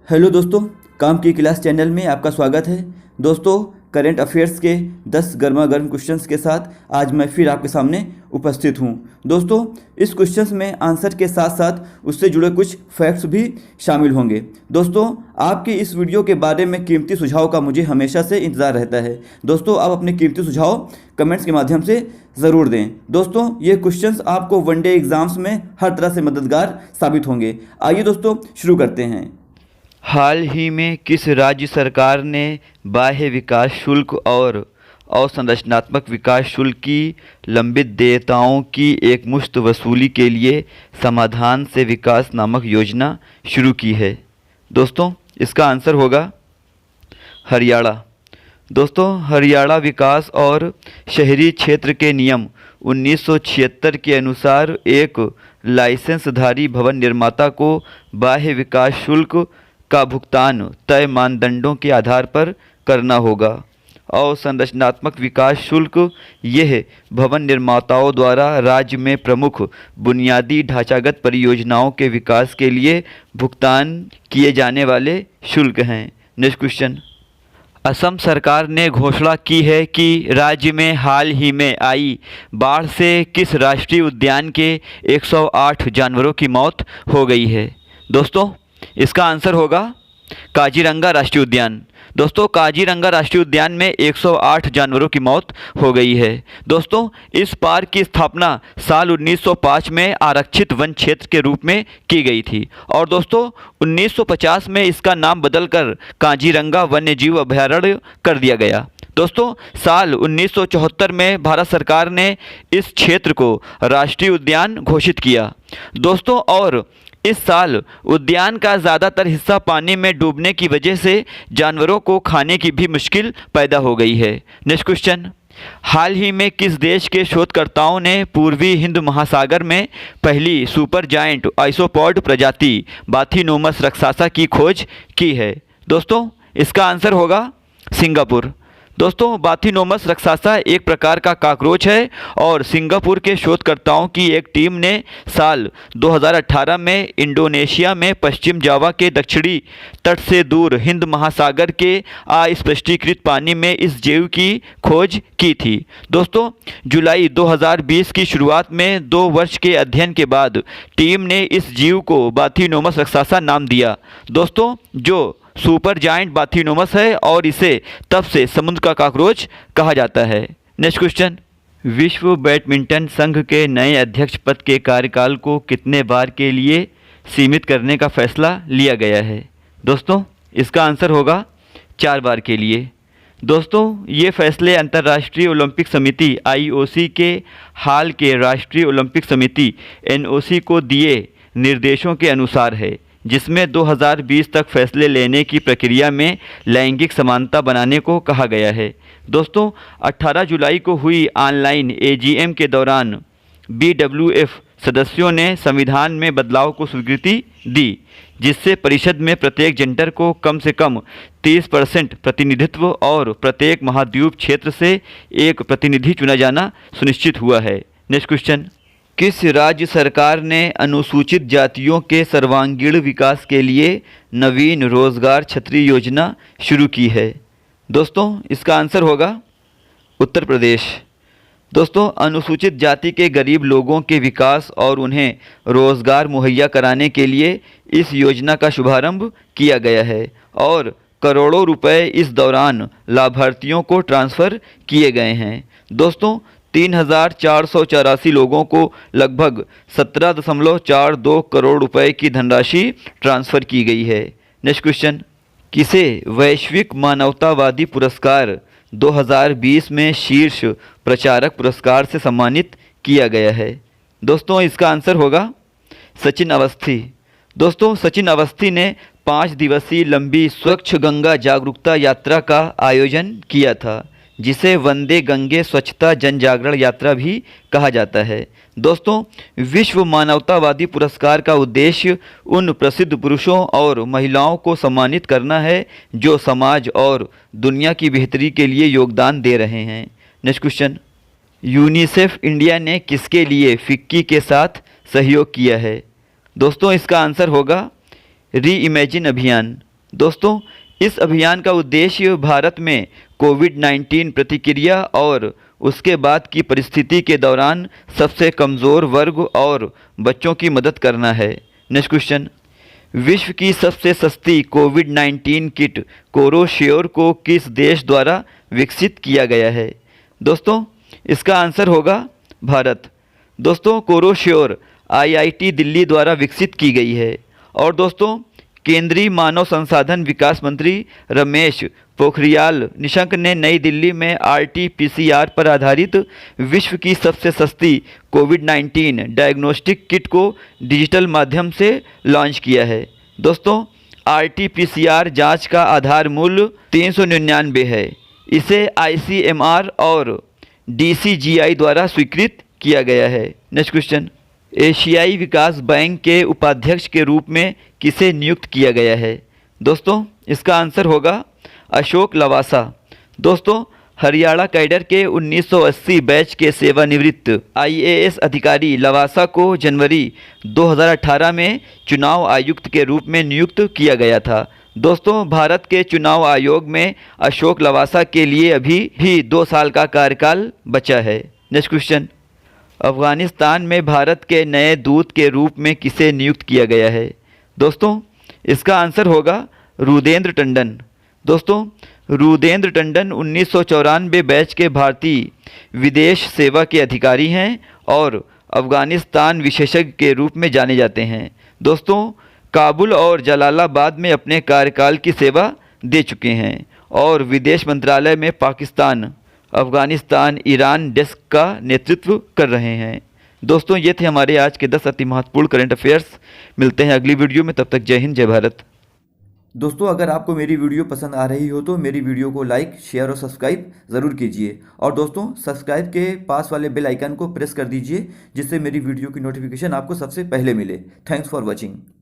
Hello दोस्तों, काम की क्लास चैनल में आपका स्वागत है। दोस्तों, करंट अफेयर्स के 10 गर्मा गर्म क्वेश्चंस के साथ आज मैं फिर आपके सामने उपस्थित हूं। दोस्तों, इस क्वेश्चंस में आंसर के साथ साथ उससे जुड़े कुछ फैक्ट्स भी शामिल होंगे। दोस्तों, आपके इस वीडियो के बारे में कीमती सुझाव का मुझे हमेशा से इंतज़ार रहता है। दोस्तों, आप अपने कीमती सुझाव कमेंट्स के माध्यम से ज़रूर दें। दोस्तों, ये क्वेश्चंस आपको वनडे एग्ज़ाम्स में हर तरह से मददगार साबित होंगे। आइए दोस्तों, शुरू करते हैं। हाल ही में किस राज्य सरकार ने बाह्य विकास शुल्क और अवसंरचनात्मक विकास शुल्क की लंबित देयताओं की एकमुश्त वसूली के लिए समाधान से विकास नामक योजना शुरू की है? दोस्तों, इसका आंसर होगा हरियाणा। दोस्तों, हरियाणा विकास और शहरी क्षेत्र के नियम 1976 के अनुसार एक लाइसेंसधारी भवन निर्माता को बाह्य विकास शुल्क का भुगतान तय मानदंडों के आधार पर करना होगा। और संरचनात्मक विकास शुल्क यह भवन निर्माताओं द्वारा राज्य में प्रमुख बुनियादी ढांचागत परियोजनाओं के विकास के लिए भुगतान किए जाने वाले शुल्क हैं। Next question. असम सरकार ने घोषणा की है कि राज्य में हाल ही में आई बाढ़ से किस राष्ट्रीय उद्यान के 108 जानवरों की मौत हो गई है? दोस्तों, इसका आंसर होगा काजीरंगा राष्ट्रीय उद्यान। दोस्तों, काजीरंगा राष्ट्रीय उद्यान में 108 जानवरों की मौत हो गई है। दोस्तों, इस पार्क की स्थापना साल 1905 में आरक्षित वन क्षेत्र के रूप में की गई थी और दोस्तों 1950 में इसका नाम बदलकर काजीरंगा वन्यजीव अभयारण्य कर दिया गया। दोस्तों, साल 1974 में भारत सरकार ने इस क्षेत्र को राष्ट्रीय उद्यान घोषित किया। दोस्तों, और इस साल उद्यान का ज़्यादातर हिस्सा पानी में डूबने की वजह से जानवरों को खाने की भी मुश्किल पैदा हो गई है। Next question. हाल ही में किस देश के शोधकर्ताओं ने पूर्वी हिंद महासागर में पहली सुपर जायंट आइसोपॉड प्रजाति बाथिनोमस रक्सासा की खोज की है? दोस्तों, इसका आंसर होगा सिंगापुर। दोस्तों, बाथिनोमस रक्सासा एक प्रकार का कॉकरोच है और सिंगापुर के शोधकर्ताओं की एक टीम ने साल 2018 में इंडोनेशिया में पश्चिम जावा के दक्षिणी तट से दूर हिंद महासागर के अस्पष्टीकृत पानी में इस जीव की खोज की थी। दोस्तों, जुलाई 2020 की शुरुआत में 2 वर्ष के अध्ययन के बाद टीम ने इस जीव को बाथिनोमस रक्सासा नाम दिया। दोस्तों, जो सुपर जायंट बाथिनोमस है और इसे तब से समुद्र का कॉकरोच कहा जाता है। Next question. विश्व बैडमिंटन संघ के नए अध्यक्ष पद के कार्यकाल को कितने बार के लिए सीमित करने का फैसला लिया गया है? दोस्तों, इसका आंसर होगा 4 बार के लिए। दोस्तों, ये फैसले अंतर्राष्ट्रीय ओलंपिक समिति IOC के हाल के राष्ट्रीय ओलंपिक समिति NOC को दिए निर्देशों के अनुसार है, जिसमें 2020 तक फैसले लेने की प्रक्रिया में लैंगिक समानता बनाने को कहा गया है। दोस्तों, 18 जुलाई को हुई ऑनलाइन AGM के दौरान BWF सदस्यों ने संविधान में बदलाव को स्वीकृति दी, जिससे परिषद में प्रत्येक जेंडर को कम से कम 30% प्रतिनिधित्व और प्रत्येक महाद्वीप क्षेत्र से एक प्रतिनिधि चुना जाना सुनिश्चित हुआ है। Next question. किस राज्य सरकार ने अनुसूचित जातियों के सर्वांगीण विकास के लिए नवीन रोजगार छतरी योजना शुरू की है? दोस्तों, इसका आंसर होगा उत्तर प्रदेश। दोस्तों, अनुसूचित जाति के गरीब लोगों के विकास और उन्हें रोजगार मुहैया कराने के लिए इस योजना का शुभारंभ किया गया है और करोड़ों रुपए इस दौरान लाभार्थियों को ट्रांसफ़र किए गए हैं। दोस्तों, 3,484 लोगों को लगभग 17.42 करोड़ रुपए की धनराशि ट्रांसफ़र की गई है। Next question. किसे वैश्विक मानवतावादी पुरस्कार 2020 में शीर्ष प्रचारक पुरस्कार से सम्मानित किया गया है? दोस्तों, इसका आंसर होगा सचिन अवस्थी। दोस्तों, सचिन अवस्थी ने 5 दिवसीय लंबी स्वच्छ गंगा जागरूकता यात्रा का आयोजन किया था, जिसे वंदे गंगे स्वच्छता जन जागरण यात्रा भी कहा जाता है। दोस्तों, विश्व मानवतावादी पुरस्कार का उद्देश्य उन प्रसिद्ध पुरुषों और महिलाओं को सम्मानित करना है जो समाज और दुनिया की बेहतरी के लिए योगदान दे रहे हैं। Next question. यूनिसेफ इंडिया ने किसके लिए फिक्की के साथ सहयोग किया है? दोस्तों, इसका आंसर होगा री इमेजिन अभियान। दोस्तों, इस अभियान का उद्देश्य भारत में कोविड-19 प्रतिक्रिया और उसके बाद की परिस्थिति के दौरान सबसे कमज़ोर वर्ग और बच्चों की मदद करना है। नेक्स्ट क्वेश्चन, विश्व की सबसे सस्ती कोविड-19 किट कोरोश्योर को किस देश द्वारा विकसित किया गया है? दोस्तों, इसका आंसर होगा भारत। दोस्तों, कोरोश्योर आईआईटी दिल्ली द्वारा विकसित की गई है। और दोस्तों, केंद्रीय मानव संसाधन विकास मंत्री रमेश पोखरियाल निशंक ने नई दिल्ली में आरटी-पीसीआर पर आधारित विश्व की सबसे सस्ती कोविड-19 डायग्नोस्टिक किट को डिजिटल माध्यम से लॉन्च किया है। दोस्तों, आरटी-पीसीआर जांच का आधार मूल्य 399 है। इसे आईसीएमआर और डीसीजीआई द्वारा स्वीकृत किया गया है। नेक्स्ट क्वेश्चन, एशियाई विकास बैंक के उपाध्यक्ष के रूप में किसे नियुक्त किया गया है? दोस्तों, इसका आंसर होगा अशोक लवासा। दोस्तों, हरियाणा कैडर के 1980 बैच के सेवानिवृत्त आईएएस अधिकारी लवासा को जनवरी 2018 में चुनाव आयुक्त के रूप में नियुक्त किया गया था। दोस्तों, भारत के चुनाव आयोग में अशोक लवासा के लिए अभी भी 2 साल का कार्यकाल बचा है। नेक्स्ट क्वेश्चन, अफगानिस्तान में भारत के नए दूत के रूप में किसे नियुक्त किया गया है? दोस्तों, इसका आंसर होगा रुदेंद्र टंडन। दोस्तों, रुदेंद्र टंडन 1994 बैच के भारतीय विदेश सेवा के अधिकारी हैं और अफगानिस्तान विशेषज्ञ के रूप में जाने जाते हैं। दोस्तों, काबुल और जलालाबाद में अपने कार्यकाल की सेवा दे चुके हैं और विदेश मंत्रालय में पाकिस्तान, अफगानिस्तान, ईरान डेस्क का नेतृत्व कर रहे हैं। दोस्तों, ये थे हमारे आज के 10 अति महत्वपूर्ण करंट अफेयर्स। मिलते हैं अगली वीडियो में, तब तक जय हिंद, जय भारत। दोस्तों, अगर आपको मेरी वीडियो पसंद आ रही हो तो मेरी वीडियो को लाइक, शेयर और सब्सक्राइब ज़रूर कीजिए। और दोस्तों, सब्सक्राइब के पास वाले बेल आइकन को प्रेस कर दीजिए, जिससे मेरी वीडियो की नोटिफिकेशन आपको सबसे पहले मिले। Thanks for watching.